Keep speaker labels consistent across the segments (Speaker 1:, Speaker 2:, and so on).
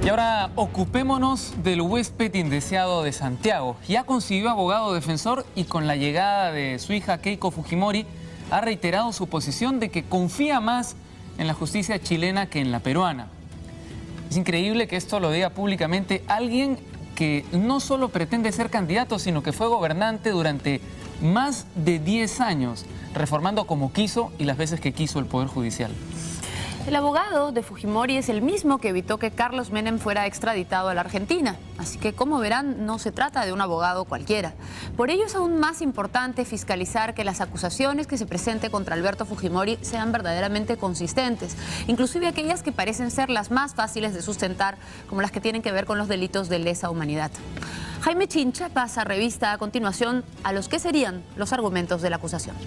Speaker 1: Y ahora ocupémonos del huésped indeseado de Santiago. Ya consiguió abogado defensor y con la llegada de su hija Keiko Fujimori ha reiterado su posición de que confía más en la justicia chilena que en la peruana. Es increíble que esto lo diga públicamente alguien que no solo pretende ser candidato, sino que fue gobernante durante más de 10 años, reformando como quiso y las veces que quiso el Poder Judicial.
Speaker 2: El abogado de Fujimori es el mismo que evitó que Carlos Menem fuera extraditado a la Argentina. Así que, como verán, no se trata de un abogado cualquiera. Por ello es aún más importante fiscalizar que las acusaciones que se presenten contra Alberto Fujimori sean verdaderamente consistentes, inclusive aquellas que parecen ser las más fáciles de sustentar, como las que tienen que ver con los delitos de lesa humanidad. Jaime Chincha pasa revista a continuación a los que serían los argumentos de la acusación.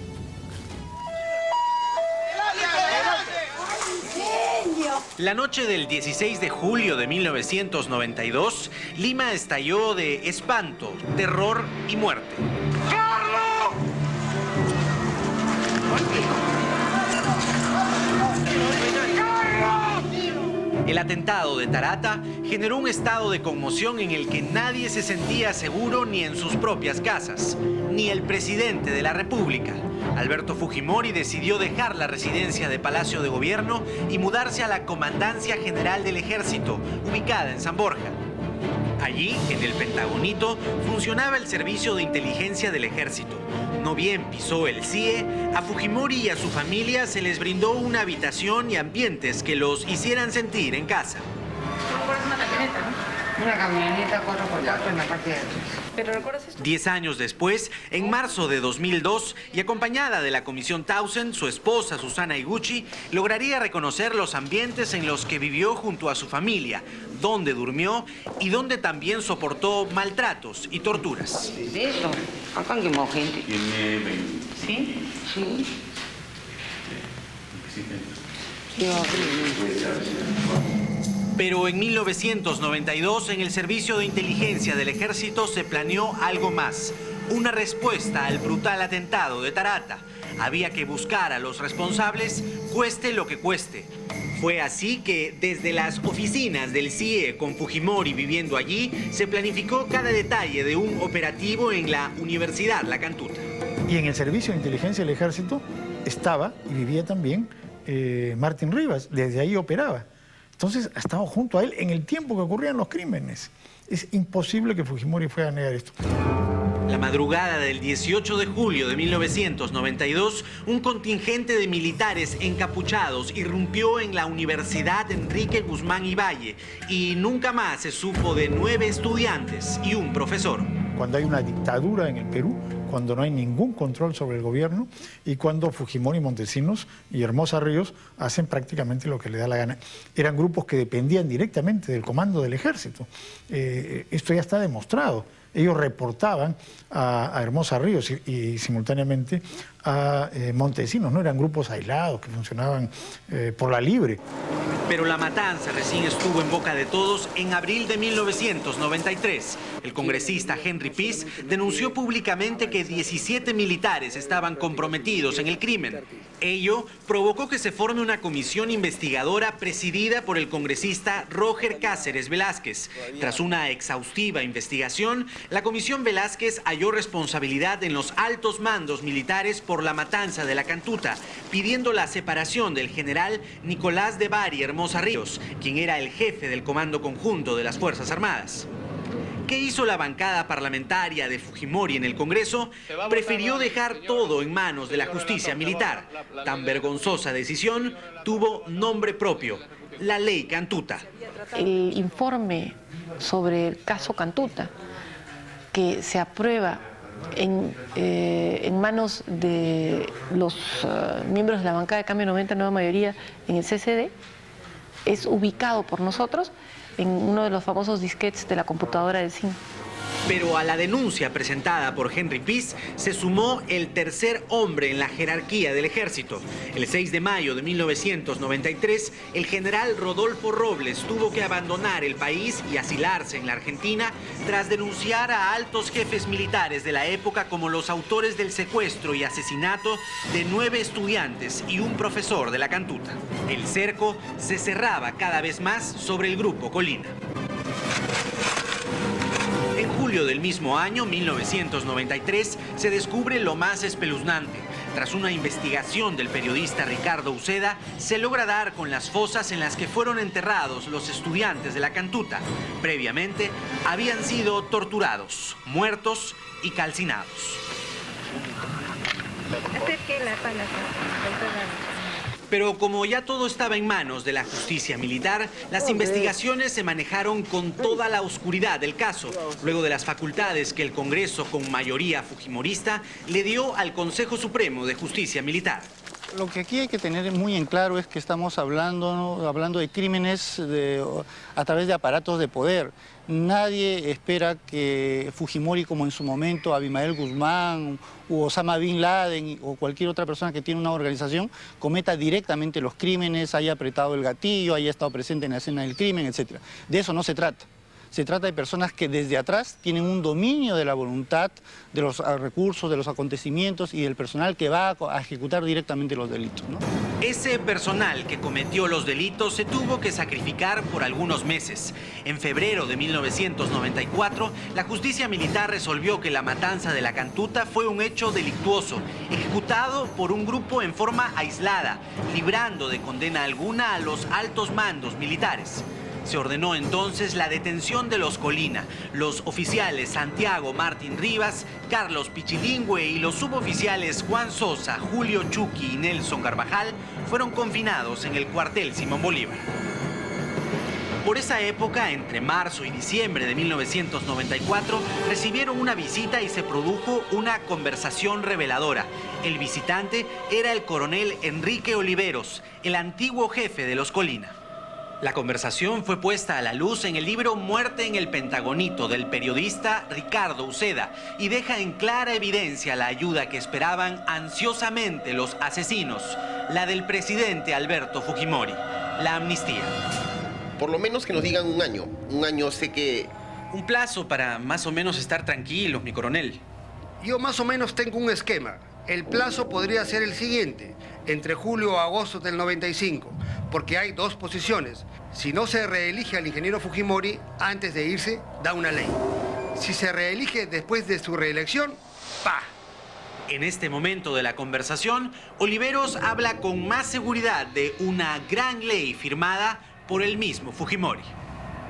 Speaker 3: La noche del 16 de julio de 1992, Lima estalló de espanto, terror y muerte. ¡Carlos! El atentado de Tarata generó un estado de conmoción en el que nadie se sentía seguro ni en sus propias casas, ni el presidente de la República. Alberto Fujimori decidió dejar la residencia de Palacio de Gobierno y mudarse a la Comandancia General del Ejército, ubicada en San Borja. Allí, en el Pentagonito, funcionaba el servicio de inteligencia del Ejército. No bien pisó el CIE, a Fujimori y a su familia se les brindó una habitación y ambientes que los hicieran sentir en casa.
Speaker 4: Una camioneta, ¿no? Una camioneta 4x4 en la parte de atrás. ¿Pero recuerdas esto?
Speaker 3: 10 años después, en marzo de 2002, y acompañada de la Comisión Tausen, su esposa Susana Iguchi lograría reconocer los ambientes en los que vivió junto a su familia, donde durmió y donde también soportó maltratos y torturas.
Speaker 4: De eso, acá quemó gente.
Speaker 5: Tiene 20.
Speaker 4: ¿Sí? Sí.
Speaker 3: Pero en 1992, en el Servicio de Inteligencia del Ejército se planeó algo más, una respuesta al brutal atentado de Tarata. Había que buscar a los responsables, cueste lo que cueste. Fue así que desde las oficinas del CIE, con Fujimori viviendo allí, se planificó cada detalle de un operativo en la Universidad La Cantuta.
Speaker 6: Y en el Servicio de Inteligencia del Ejército estaba y vivía también Martín Rivas, desde ahí operaba. Entonces, ha estado junto a él en el tiempo que ocurrían los crímenes. Es imposible que Fujimori fuera a negar esto.
Speaker 3: La madrugada del 18 de julio de 1992, un contingente de militares encapuchados irrumpió en la Universidad Enrique Guzmán y Valle y nunca más se supo de 9 estudiantes y un profesor.
Speaker 6: Cuando hay una dictadura en el Perú, cuando no hay ningún control sobre el gobierno y cuando Fujimori, Montesinos y Hermosa Ríos hacen prácticamente lo que le da la gana. Eran grupos que dependían directamente del comando del ejército. Esto ya está demostrado. Ellos reportaban a Hermosa Ríos y simultáneamente a Montesinos, no eran grupos aislados que funcionaban por la libre.
Speaker 3: Pero la matanza recién estuvo en boca de todos en abril de 1993. El congresista Henry Piz denunció públicamente que 17 militares estaban comprometidos en el crimen. Ello provocó que se forme una comisión investigadora presidida por el congresista Roger Cáceres Velázquez. Tras una exhaustiva investigación, la comisión Velázquez halló responsabilidad en los altos mandos militares por la matanza de La Cantuta, pidiendo la separación del general Nicolás de Bari Hermosa Ríos, quien era el jefe del Comando Conjunto de las Fuerzas Armadas. ¿Qué hizo la bancada parlamentaria de Fujimori en el Congreso? Prefirió dejar todo en manos de la justicia militar. Tan vergonzosa decisión tuvo nombre propio: la Ley Cantuta.
Speaker 7: El informe sobre el caso Cantuta, que se aprueba en manos de los miembros de la bancada de Cambio 90, nueva mayoría en el CCD, es ubicado por nosotros en uno de los famosos disquetes de la computadora del CIN.
Speaker 3: Pero a la denuncia presentada por Henry Piz se sumó el tercer hombre en la jerarquía del ejército. El 6 de mayo de 1993, el general Rodolfo Robles tuvo que abandonar el país y asilarse en la Argentina tras denunciar a altos jefes militares de la época como los autores del secuestro y asesinato de 9 estudiantes y un profesor de La Cantuta. El cerco se cerraba cada vez más sobre el Grupo Colina. julio del mismo año, 1993, se descubre lo más espeluznante. Tras una investigación del periodista Ricardo Uceda, se logra dar con las fosas en las que fueron enterrados los estudiantes de la Cantuta. Previamente, habían sido torturados, muertos y calcinados. Pero como ya todo estaba en manos de la justicia militar, las investigaciones se manejaron con toda la oscuridad del caso, luego de las facultades que el Congreso, con mayoría fujimorista, le dio al Consejo Supremo de Justicia Militar.
Speaker 5: Lo que aquí hay que tener muy en claro es que estamos hablando de crímenes a través de aparatos de poder. Nadie espera que Fujimori, como en su momento Abimael Guzmán u Osama Bin Laden o cualquier otra persona que tiene una organización, cometa directamente los crímenes, haya apretado el gatillo, haya estado presente en la escena del crimen, etc. De eso no se trata. Se trata de personas que desde atrás tienen un dominio de la voluntad, de los recursos, de los acontecimientos y del personal que va a ejecutar directamente los delitos, ¿no?
Speaker 3: Ese personal que cometió los delitos se tuvo que sacrificar por algunos meses. En febrero de 1994, la justicia militar resolvió que la matanza de la Cantuta fue un hecho delictuoso, ejecutado por un grupo en forma aislada, librando de condena alguna a los altos mandos militares. Se ordenó entonces la detención de los Colina. Los oficiales Santiago Martín Rivas, Carlos Pichilingüe y los suboficiales Juan Sosa, Julio Chuqui y Nelson Carvajal fueron confinados en el cuartel Simón Bolívar. Por esa época, entre marzo y diciembre de 1994, recibieron una visita y se produjo una conversación reveladora. El visitante era el coronel Enrique Oliveros, el antiguo jefe de los Colina. La conversación fue puesta a la luz en el libro Muerte en el Pentagonito del periodista Ricardo Uceda y deja en clara evidencia la ayuda que esperaban ansiosamente los asesinos, la del presidente Alberto Fujimori, la amnistía.
Speaker 8: Por lo menos que nos digan un año sé que...
Speaker 3: Un plazo para más o menos estar tranquilos, mi coronel.
Speaker 9: Yo más o menos tengo un esquema. El plazo podría ser el siguiente, entre julio o agosto del 95, porque hay dos posiciones. Si no se reelige al ingeniero Fujimori, antes de irse, da una ley. Si se reelige después de su reelección, ¡pa!
Speaker 3: En este momento de la conversación, Oliveros habla con más seguridad de una gran ley firmada por el mismo Fujimori.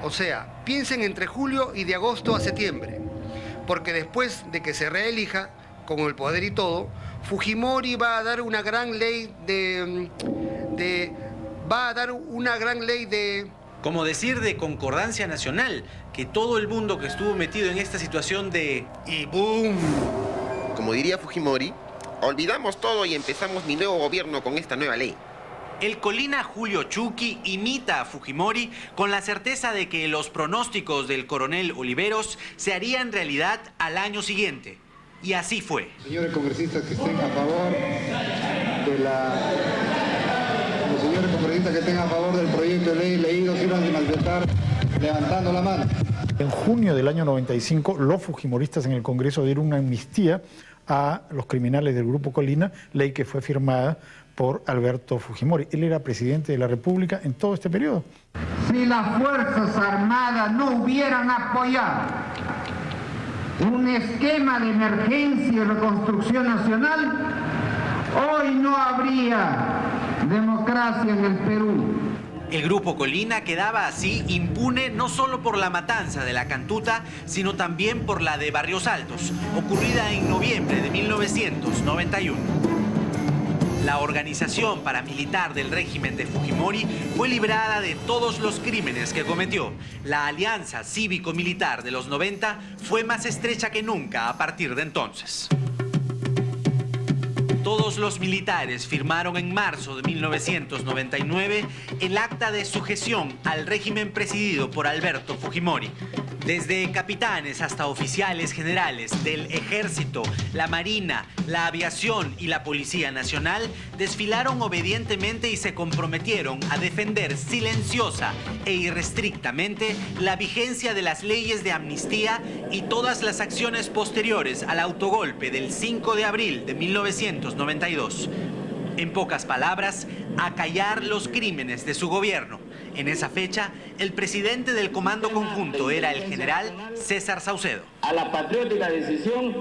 Speaker 9: O sea, piensen entre julio y de agosto a septiembre, porque después de que se reelija, con el poder y todo, Fujimori va a dar una gran ley
Speaker 3: Como decir, de concordancia nacional, que todo el mundo que estuvo metido en esta situación de...
Speaker 9: Y ¡boom!
Speaker 8: Como diría Fujimori, olvidamos todo y empezamos mi nuevo gobierno con esta nueva ley.
Speaker 3: El Colina Julio Chuqui imita a Fujimori con la certeza de que los pronósticos del coronel Oliveros se harían realidad al año siguiente. Y así fue.
Speaker 10: Señores congresistas que estén a favor de los señores congresistas que estén a favor del proyecto de ley leído, sirvan de manifestar levantando la mano.
Speaker 6: En junio del año 95, los fujimoristas en el Congreso dieron una amnistía a los criminales del Grupo Colina, ley que fue firmada por Alberto Fujimori. Él era presidente de la República en todo este periodo.
Speaker 11: Si las Fuerzas Armadas no hubieran apoyado un esquema de emergencia y reconstrucción nacional, hoy no habría democracia en el Perú.
Speaker 3: El Grupo Colina quedaba así impune no solo por la matanza de la Cantuta, sino también por la de Barrios Altos, ocurrida en noviembre de 1991. La organización paramilitar del régimen de Fujimori fue librada de todos los crímenes que cometió. La alianza cívico-militar de los 90 fue más estrecha que nunca a partir de entonces. Todos los militares firmaron en marzo de 1999 el acta de sujeción al régimen presidido por Alberto Fujimori. Desde capitanes hasta oficiales generales del Ejército, la Marina, la Aviación y la Policía Nacional desfilaron obedientemente y se comprometieron a defender silenciosa e irrestrictamente la vigencia de las leyes de amnistía y todas las acciones posteriores al autogolpe del 5 de abril de 1992. En pocas palabras, acallar los crímenes de su gobierno. En esa fecha, el presidente del Comando Conjunto era el general César Saucedo.
Speaker 12: A la patriótica decisión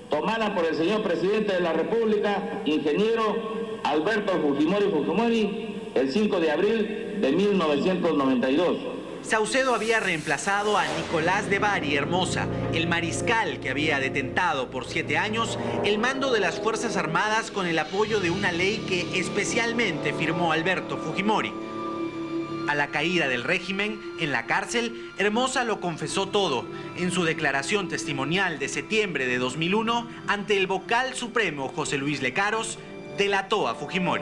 Speaker 12: tomada por el señor presidente de la República, ingeniero Alberto Fujimori, el 5 de abril de 1992.
Speaker 3: Saucedo había reemplazado a Nicolás de Bari Hermosa, el mariscal que había detentado por 7 años el mando de las Fuerzas Armadas con el apoyo de una ley que especialmente firmó Alberto Fujimori. A la caída del régimen, en la cárcel, Hermosa lo confesó todo en su declaración testimonial de septiembre de 2001 ante el vocal supremo José Luis Lecaros, delató a Fujimori.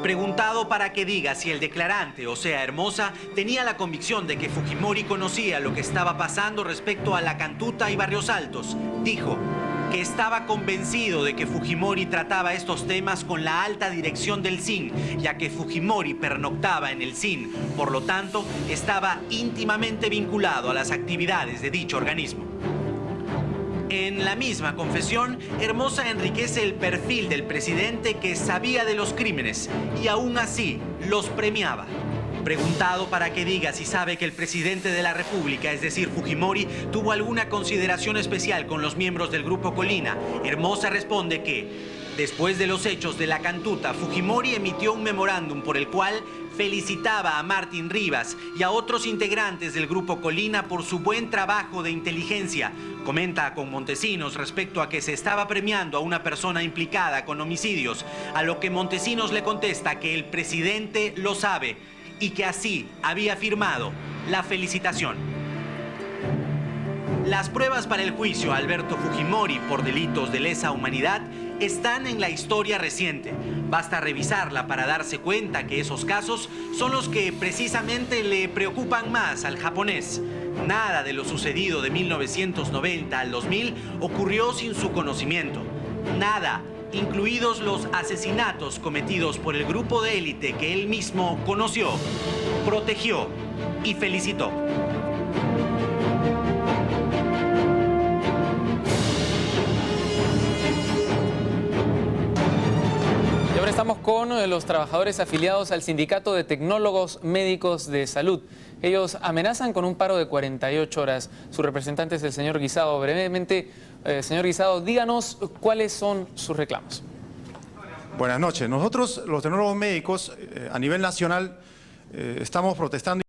Speaker 3: Preguntado para que diga si el declarante, o sea Hermosa, tenía la convicción de que Fujimori conocía lo que estaba pasando respecto a la Cantuta y Barrios Altos, dijo que estaba convencido de que Fujimori trataba estos temas con la alta dirección del CIN, ya que Fujimori pernoctaba en el CIN, por lo tanto, estaba íntimamente vinculado a las actividades de dicho organismo. En la misma confesión, Hermosa enriquece el perfil del presidente que sabía de los crímenes y aún así los premiaba. Preguntado para que diga si sabe que el presidente de la República, es decir, Fujimori, tuvo alguna consideración especial con los miembros del Grupo Colina, Hermosa responde que, después de los hechos de la Cantuta, Fujimori emitió un memorándum por el cual felicitaba a Martín Rivas y a otros integrantes del Grupo Colina por su buen trabajo de inteligencia. Comenta con Montesinos respecto a que se estaba premiando a una persona implicada con homicidios, a lo que Montesinos le contesta que el presidente lo sabe y que así había firmado la felicitación. Las pruebas para el juicio a Alberto Fujimori por delitos de lesa humanidad están en la historia reciente. Basta revisarla para darse cuenta que esos casos son los que precisamente le preocupan más al japonés. Nada de lo sucedido de 1990 al 2000 ocurrió sin su conocimiento. Nada, incluidos los asesinatos cometidos por el grupo de élite que él mismo conoció, protegió y felicitó.
Speaker 1: Y ahora estamos con los trabajadores afiliados al Sindicato de Tecnólogos Médicos de Salud. Ellos amenazan con un paro de 48 horas. Su representante es el señor Guisado. Brevemente, señor Guisado, díganos cuáles son sus reclamos.
Speaker 13: Buenas noches. Nosotros, los tecnólogos médicos, a nivel nacional, estamos protestando